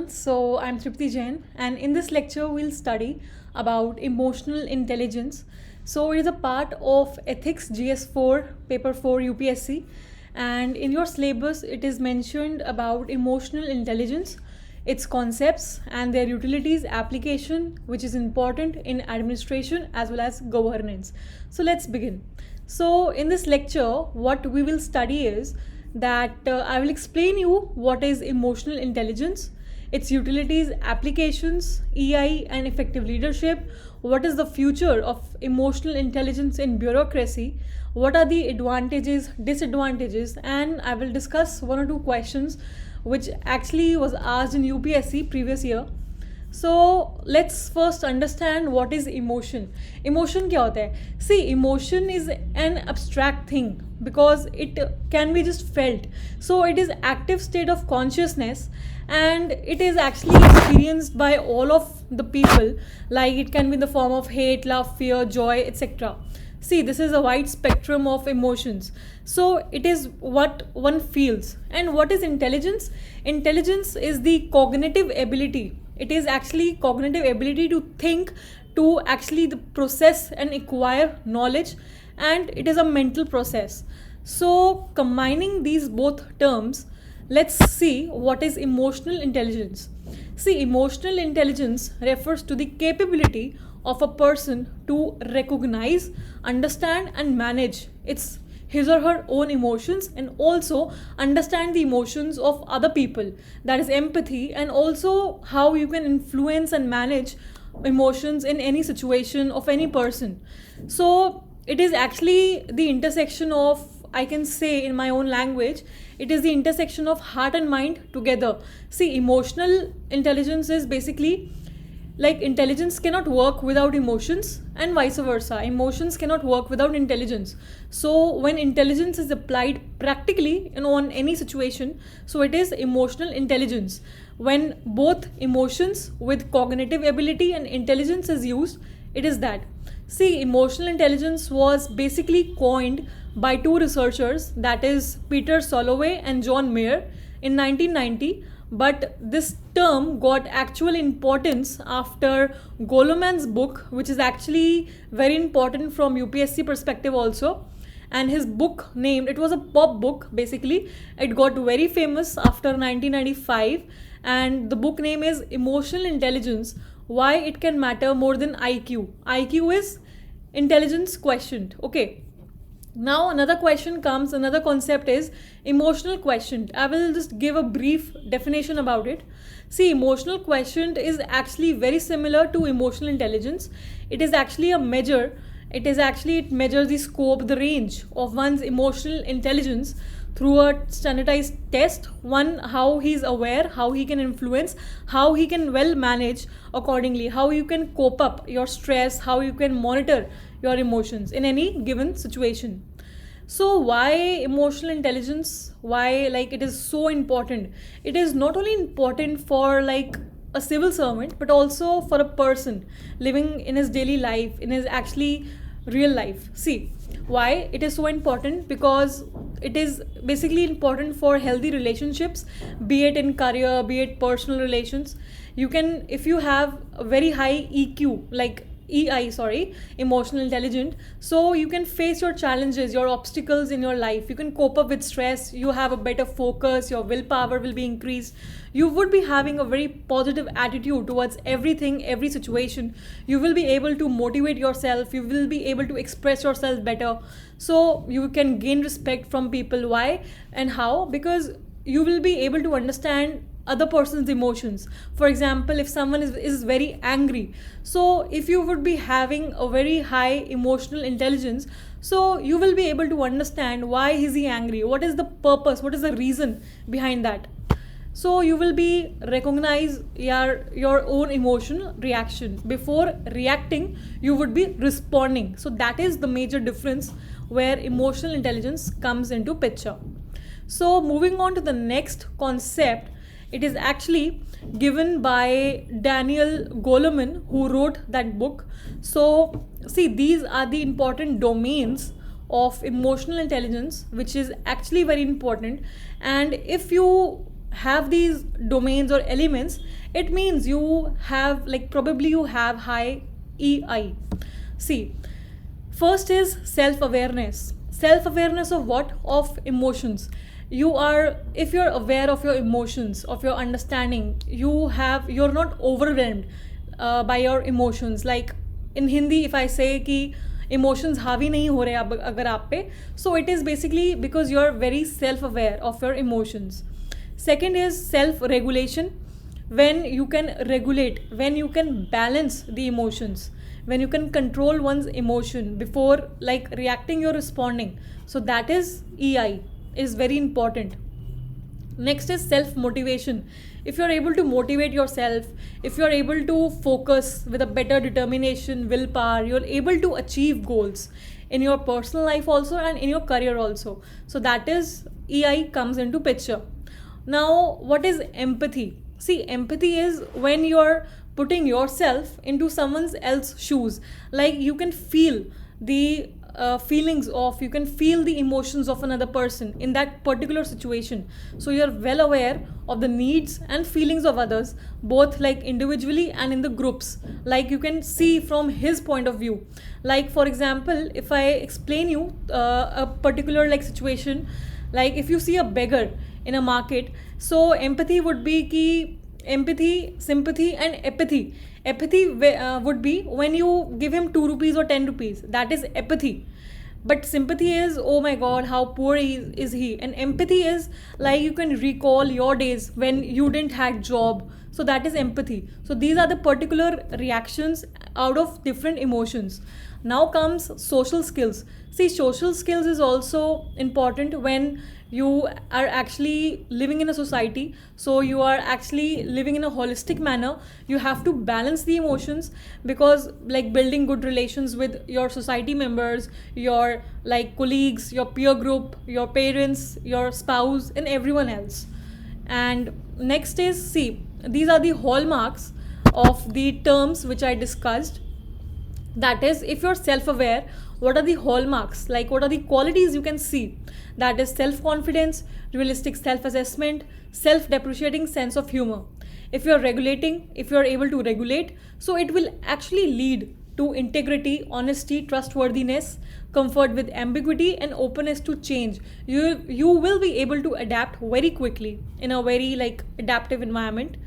So I'm Tripti Jain, and in this lecture, we'll study about emotional intelligence. So it is a part of Ethics GS4, Paper 4 UPSC, and in your syllabus, it is mentioned about emotional intelligence, its concepts, and their utilities, application, which is important in administration as well as governance. So let's begin. So in this lecture, what we will study is that I will explain you what is emotional intelligence, its utilities, applications, EI, and effective leadership. What is the future of emotional intelligence in bureaucracy? What are the advantages, disadvantages, and I will discuss one or two questions which actually was asked in UPSC previous year. So let's first understand what is emotion. Emotion क्या होता है? See, emotion is an abstract thing because it can be just felt. So it is active state of consciousness and it is actually experienced by all of the people. Like it can be in the form of hate, love, fear, joy, etc. See, this is a wide spectrum of emotions. So it is what one feels. And what is intelligence? Intelligence is the cognitive ability. It is actually cognitive ability to think, to actually process and acquire knowledge, and it is a mental process. So combining these both terms, let's see what is emotional intelligence. See, emotional intelligence refers to the capability of a person to recognize, understand, and manage his or her own emotions, and also understand the emotions of other people, that is empathy, and also how you can influence and manage emotions in any situation of any person. So it is actually the intersection of, I can say in my own language, it is the intersection of heart and mind together. See, emotional intelligence is basically like intelligence cannot work without emotions, and vice versa. Emotions cannot work without intelligence. So when intelligence is applied practically on any situation, so it is emotional intelligence. When both emotions with cognitive ability and intelligence is used, it is that. See, emotional intelligence was basically coined by two researchers, that is Peter Salovey and John Mayer, in 1990. But this term got actual importance after Goleman's book, which is actually very important from UPSC perspective also. And his book named, it was a pop book basically. It got very famous after 1995, and the book name is Emotional Intelligence, Why It Can Matter More Than IQ. IQ is intelligence quotient. Okay. Now another concept is emotional quotient. I will just give a brief definition about it. See, emotional quotient is actually very similar to emotional intelligence. It is actually a measure. It measures the scope, the range of one's emotional intelligence through a standardized test. One, how he's aware, how he can influence, how he can well manage accordingly, how you can cope up your stress, how you can monitor your emotions in any given situation. So why emotional intelligence? Why it is so important? It is not only important for a civil servant, but also for a person living in his daily life, in his actually real life. See, why it is so important? Because it is basically important for healthy relationships, be it in career, be it personal relations. You can, if you have a very high EQ, emotional intelligent, so you can face your challenges, your obstacles in your life. You can cope up with stress, you have a better focus, your willpower will be increased. You would be having a very positive attitude towards everything, every situation. You will be able to motivate yourself, you will be able to express yourself better. So you can gain respect from people. Why and how? Because you will be able to understand other person's emotions. For example, if someone is very angry, so if you would be having a very high emotional intelligence, so you will be able to understand why is he angry, what is the purpose, what is the reason behind that. So you will be recognize your own emotional reaction. Before reacting, you would be responding. So that is the major difference where emotional intelligence comes into picture. So moving on to the next concept, it is actually given by Daniel Goleman, who wrote that book. So see, these are the important domains of emotional intelligence, which is actually very important. And if you have these domains or elements, it means you have, like, probably you have high EI. See, first is self-awareness. Self-awareness of what? Of emotions. If you're aware of your emotions, of your understanding, you're not overwhelmed by your emotions. Like in Hindi, if I say कि emotions हावी नहीं हो रहे अगर आप पे, so it is basically because you're very self-aware of your emotions. Second is self-regulation. When you can regulate, when you can balance the emotions, when you can control one's emotion before like reacting or responding. So that is EI, is very important. Next is self-motivation. If you're able to motivate yourself, if you're able to focus with a better determination, willpower, you're able to achieve goals in your personal life also and in your career also. So that is EI comes into picture. Now, what is empathy? See, empathy is when you're putting yourself into someone else's shoes. Like you can feel the feelings of, you can feel the emotions of another person in that particular situation. So you're well aware of the needs and feelings of others, both like individually and in the groups. Like you can see from his point of view. Like for example, if I explain you a particular like situation, like if you see a beggar in a market, so empathy would be ki empathy, sympathy and apathy. Apathy would be when you give him 2 rupees or 10 rupees. That is apathy. But sympathy is, oh my god, how poor is he. And empathy is like you can recall your days when you didn't had job. So that is empathy. So these are the particular reactions out of different emotions. Now comes social skills. See, social skills is also important when you are actually living in a society. So you are actually living in a holistic manner. You have to balance the emotions, because like building good relations with your society members, your like colleagues, your peer group, your parents, your spouse and everyone else. And next is, see, these are the hallmarks of the terms which I discussed. That is, if you're self-aware, what are the hallmarks, like what are the qualities you can see? That is self-confidence, realistic self-assessment, self-depreciating sense of humor. If you're regulating, if you're able to regulate, so it will actually lead to integrity, honesty, trustworthiness, comfort with ambiguity and openness to change. You will be able to adapt very quickly in a very like adaptive environment.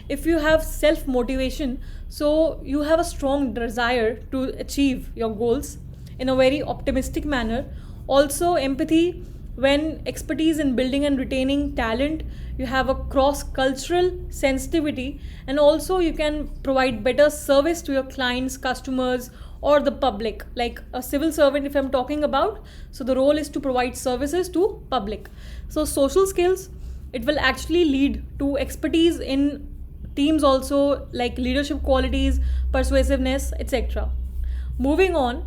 If you have self-motivation, so you have a strong desire to achieve your goals in a very optimistic manner. Also empathy, when expertise in building and retaining talent, you have a cross-cultural sensitivity, and also you can provide better service to your clients, customers or the public. Like a civil servant, if I'm talking about, so the role is to provide services to public. So social skills, it will actually lead to expertise in teams also, like leadership qualities, persuasiveness, etc. Moving on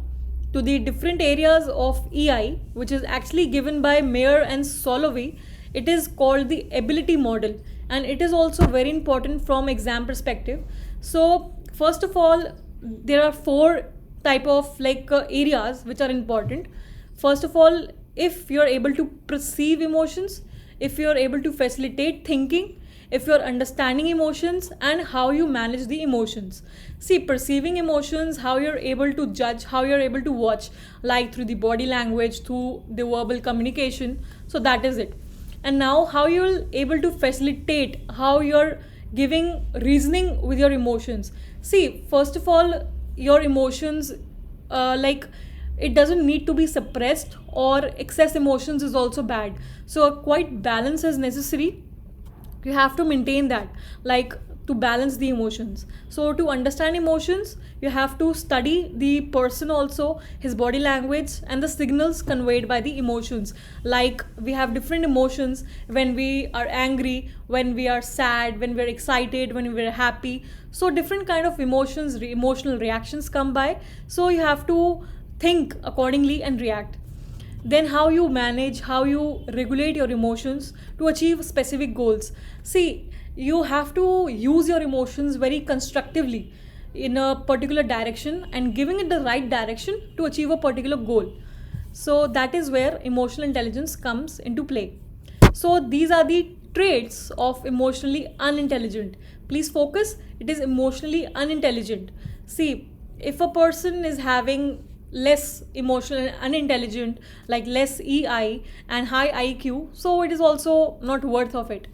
to the different areas of EI, which is actually given by Mayer and Solovey. It is called the ability model, and it is also very important from exam perspective. So first of all, there are 4 type of like areas which are important. First of all, if you're able to perceive emotions, if you're able to facilitate thinking, if you're understanding emotions and how you manage the emotions. See, perceiving emotions, how you're able to judge, how you're able to watch, like through the body language, through the verbal communication. So that is it. And now how you're able to facilitate, how you're giving reasoning with your emotions. See, first of all, your emotions, like it doesn't need to be suppressed, or excess emotions is also bad. So a quite balance is necessary. You have to maintain that, like to balance the emotions. So to understand emotions, you have to study the person also, his body language and the signals conveyed by the emotions. Like we have different emotions when we are angry, when we are sad, when we're excited, when we're happy. So different kind of emotions, emotional reactions come by. So you have to think accordingly and react. Then how you manage, how you regulate your emotions to achieve specific goals. See, you have to use your emotions very constructively in a particular direction and giving it the right direction to achieve a particular goal. So that is where emotional intelligence comes into play. So these are the traits of emotionally unintelligent. Please focus, it is emotionally unintelligent. See, if a person is having less emotional and unintelligent, like less EI and high IQ, so it is also not worth of it.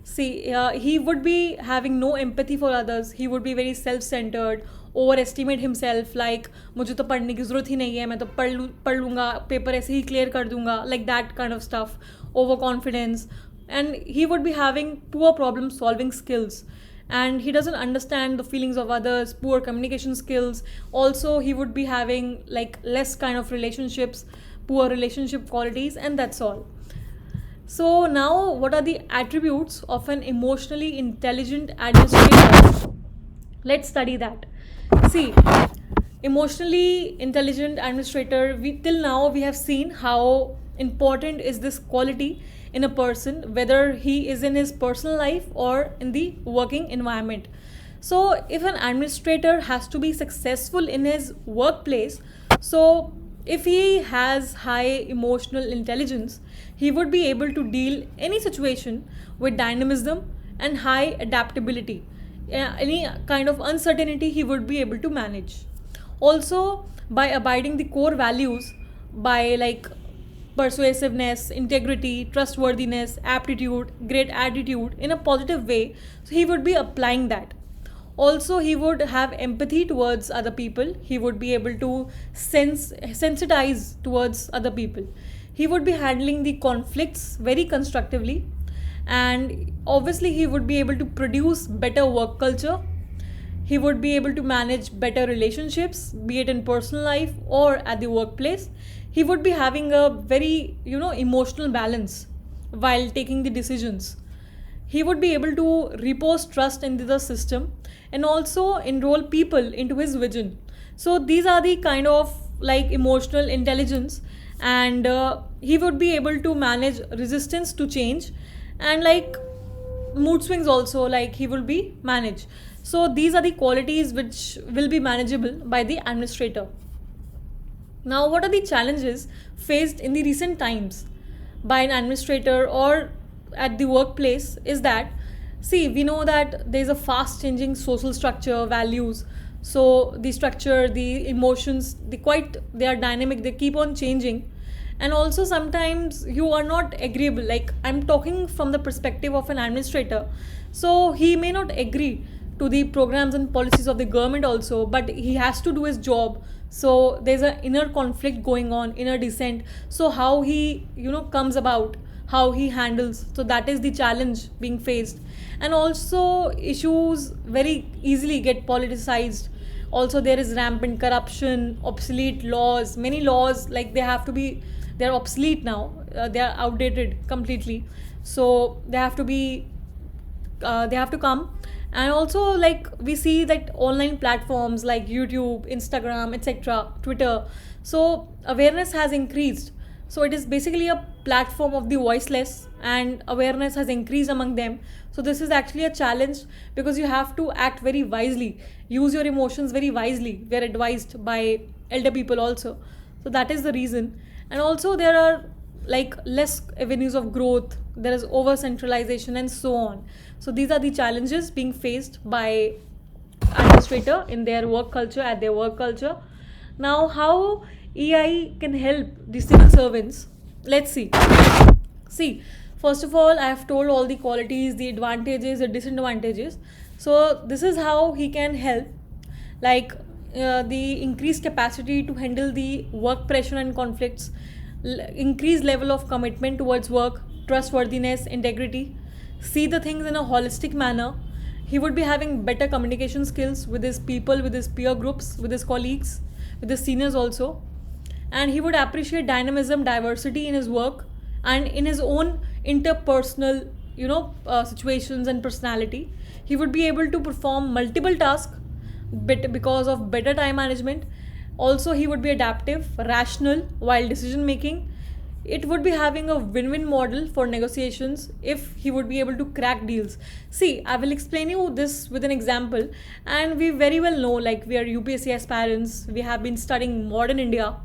See, he would be having no empathy for others. He would be very self-centered, overestimate himself, like मुझे तो पढ़ने की ज़रूरत ही नहीं है, मैं तो पढ़ लूँगा, पेपर ऐसे ही क्लियर कर दूँगा, like that kind of stuff, overconfidence, and he would be having poor problem solving skills, and he doesn't understand the feelings of others, poor communication skills. Also, he would be having like less kind of relationships, poor relationship qualities, and that's all. So now, what are the attributes of an emotionally intelligent administrator? Let's study that. See, emotionally intelligent administrator, till now we have seen how important is this quality in a person, whether he is in his personal life or in the working environment. So if an administrator has to be successful in his workplace, so if he has high emotional intelligence, he would be able to deal any situation with dynamism and high adaptability. Any kind of uncertainty he would be able to manage. Also, by abiding the core values, by like persuasiveness, integrity, trustworthiness, aptitude, great attitude in a positive way, so he would be applying that. Also, he would have empathy towards other people. He would be able to sensitize towards other people. He would be handling the conflicts very constructively, and obviously he would be able to produce better work culture. He would be able to manage better relationships, be it in personal life or at the workplace. He would be having a very emotional balance while taking the decisions. He would be able to repose trust into the system and also enroll people into his vision. So these are the kind of like emotional intelligence, and he would be able to manage resistance to change, and like mood swings also, like he will be managed. So these are the qualities which will be manageable by the administrator. Now, what are the challenges faced in the recent times by an administrator or at the workplace is that, see, we know that there is a fast changing social structure, values. So the structure, the emotions, they are dynamic, they keep on changing. And also sometimes you are not agreeable, like I'm talking from the perspective of an administrator. So he may not agree to the programs and policies of the government also, but he has to do his job. So there's an inner conflict going on, inner dissent. So how he comes about, how he handles, so that is the challenge being faced. And also issues very easily get politicized. Also there is rampant corruption, obsolete laws, many laws, like they're obsolete now, they are outdated completely, so they have to come. And also, like, we see that online platforms like YouTube, Instagram, etc., Twitter, so awareness has increased. So it is basically a platform of the voiceless, and awareness has increased among them. So this is actually a challenge, because you have to act very wisely, use your emotions very wisely. We are advised by elder people also. So that is the reason. And also there are like less avenues of growth, there is over centralization and so on. So these are the challenges being faced by administrator in their work culture, at their work culture. Now, how EI can help the civil servants? Let's see. First of all, I have told all the qualities, the advantages, the disadvantages. So this is how he can help, like the increased capacity to handle the work pressure and conflicts, increased level of commitment towards work, trustworthiness, integrity, see the things in a holistic manner. He would be having better communication skills with his people, with his peer groups, with his colleagues, with his seniors also. And he would appreciate dynamism, diversity in his work and in his own interpersonal situations and personality. He would be able to perform multiple tasks because of better time management. Also, he would be adaptive, rational while decision making. It would be having a win-win model for negotiations if he would be able to crack deals. See, I will explain you this with an example, and we very well know, like, we are UPSC aspirants, we have been studying modern India.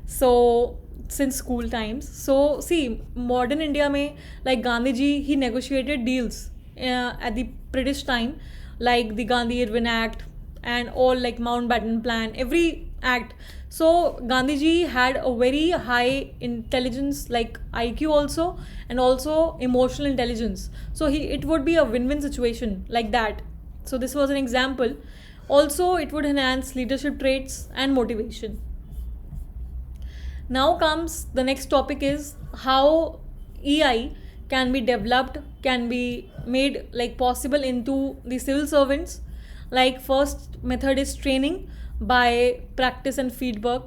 So since school times. So see, modern India mein, like Gandhi ji, he negotiated deals at the British time, like the Gandhi Irwin Act and all, like Mountbatten Plan, every act. So Gandhi ji had a very high intelligence, like IQ also, and also emotional intelligence. So it would be a win-win situation like that. So this was an example. Also, it would enhance leadership traits and motivation. Now comes the next topic is how EI can be developed, can be made like possible into the civil servants. Like first method is training by practice and feedback,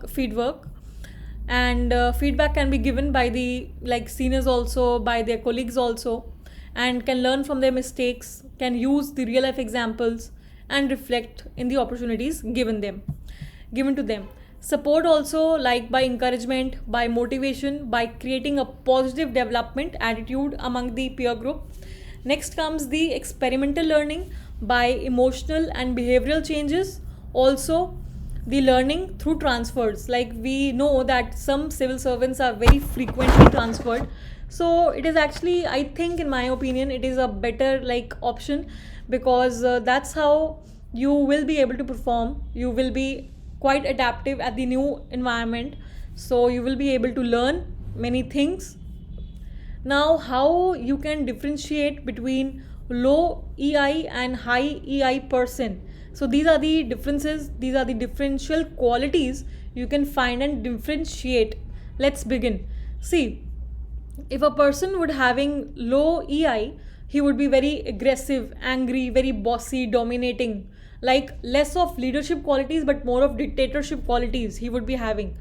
and feedback can be given by the like seniors also, by their colleagues also, and can learn from their mistakes, can use the real life examples and reflect in the opportunities given to them. Support also, like by encouragement, by motivation, by creating a positive development attitude among the peer group. Next comes the experimental learning by emotional and behavioral changes. Also the learning through transfers, like we know that some civil servants are very frequently transferred. So it is actually, I think, in my opinion, it is a better like option, because that's how you will be able to perform. You will be quite adaptive at the new environment, so you will be able to learn many things. Now, how you can differentiate between low EI and high EI person? So these are the differences, these are the differential qualities you can find and differentiate. Let's begin. See, if a person would having low EI, he would be very aggressive, angry, very bossy, dominating, like less of leadership qualities but more of dictatorship qualities he would be having.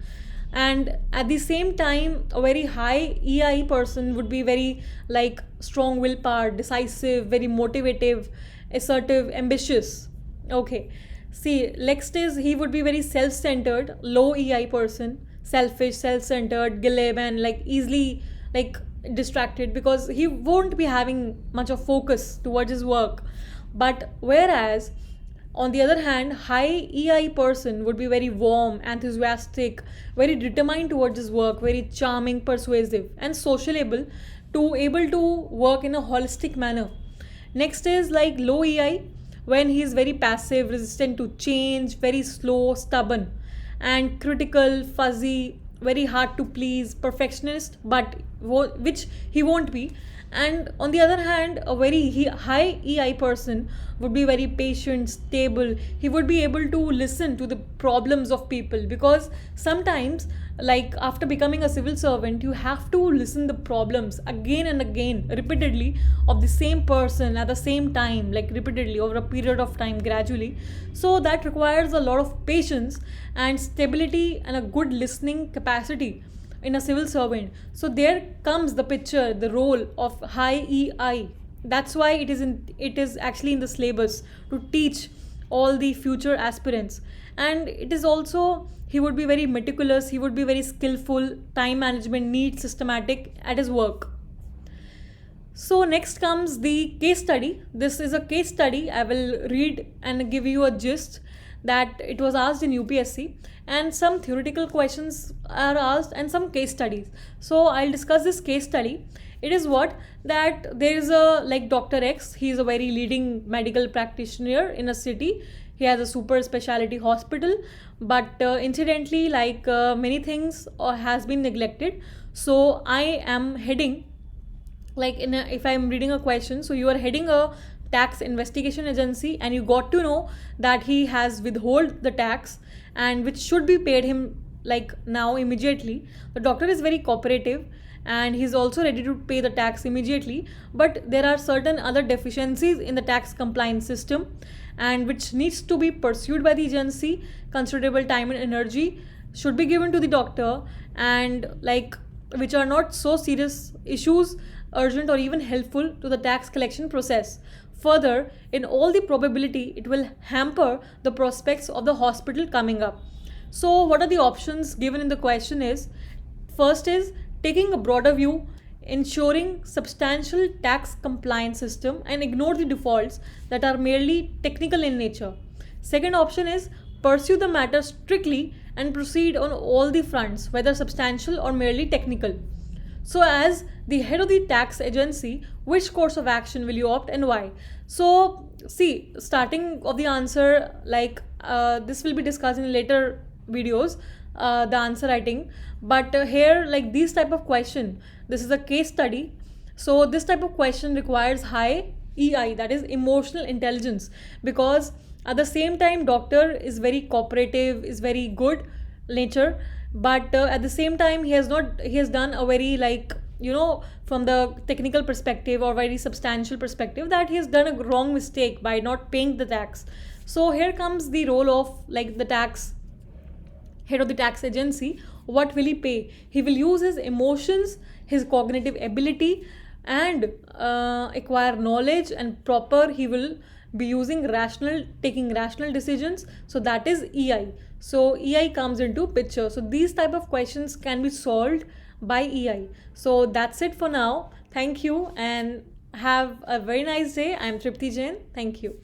And at the same time, a very high EI person would be very like strong willpower, decisive, very motivative, assertive, ambitious. Okay, see, next is he would be very self-centered. Low EI person, selfish, self-centered, goleman, like easily like distracted, because he won't be having much of focus towards his work. But whereas on the other hand, high EI person would be very warm, enthusiastic, very determined towards his work, very charming, persuasive, and sociable, to able to work in a holistic manner. Next is like low EI, when he is very passive, resistant to change, very slow, stubborn, and critical, fuzzy, very hard to please, perfectionist, but which he won't be. And on the other hand, a very high EI person would be very patient, stable. He would be able to listen to the problems of people, because sometimes, like after becoming a civil servant, you have to listen the problems again and again, repeatedly, of the same person at the same time, like repeatedly over a period of time, gradually. So that requires a lot of patience and stability and a good listening capacity in a civil servant. So there comes the picture, the role of high EI. That's why it is actually in the syllabus to teach all the future aspirants. And it is also, he would be very meticulous, he would be very skillful, time management, neat, systematic at his work. So next comes the case study. This is a case study. I will read and give you a gist that it was asked in UPSC, and some theoretical questions are asked and some case studies. So I'll discuss this case study. It is what, that there is a like Dr. X, he is a very leading medical practitioner in a city. He has a super specialty hospital, but incidentally, like many things has been neglected. So I am heading, like if I'm reading a question, so you are heading a tax investigation agency and you got to know that he has withhold the tax, and which should be paid him like now immediately. The doctor is very cooperative and he's also ready to pay the tax immediately, but there are certain other deficiencies in the tax compliance system, and which needs to be pursued by the agency. Considerable time and energy should be given to the doctor, and like which are not so serious issues, urgent or even helpful to the tax collection process. Further, in all the probability, it will hamper the prospects of the hospital coming up. So what are the options given in the question is, first is taking a broader view, ensuring substantial tax compliance system and ignore the defaults that are merely technical in nature. Second option is pursue the matter strictly and proceed on all the fronts, whether substantial or merely technical. So, as the head of the tax agency, which course of action will you opt and why? So, see, starting of the answer, like this will be discussed in later videos, the answer writing. But here, like these type of question, this is a case study. So, this type of question requires high EI, that is emotional intelligence, because at the same time, doctor is very cooperative, is very good nature, but at the same time he has done a very, like, from the technical perspective or very substantial perspective, that he has done a wrong mistake by not paying the tax. So here comes the role of, like, the tax head of the tax agency. What will he pay? He will use his emotions, his cognitive ability, and acquire knowledge, and proper he will be taking rational decisions. So that is EI. So EI comes into picture. So these type of questions can be solved by EI. So that's it for now. Thank you and have a very nice day. I'm Tripti Jain. Thank you.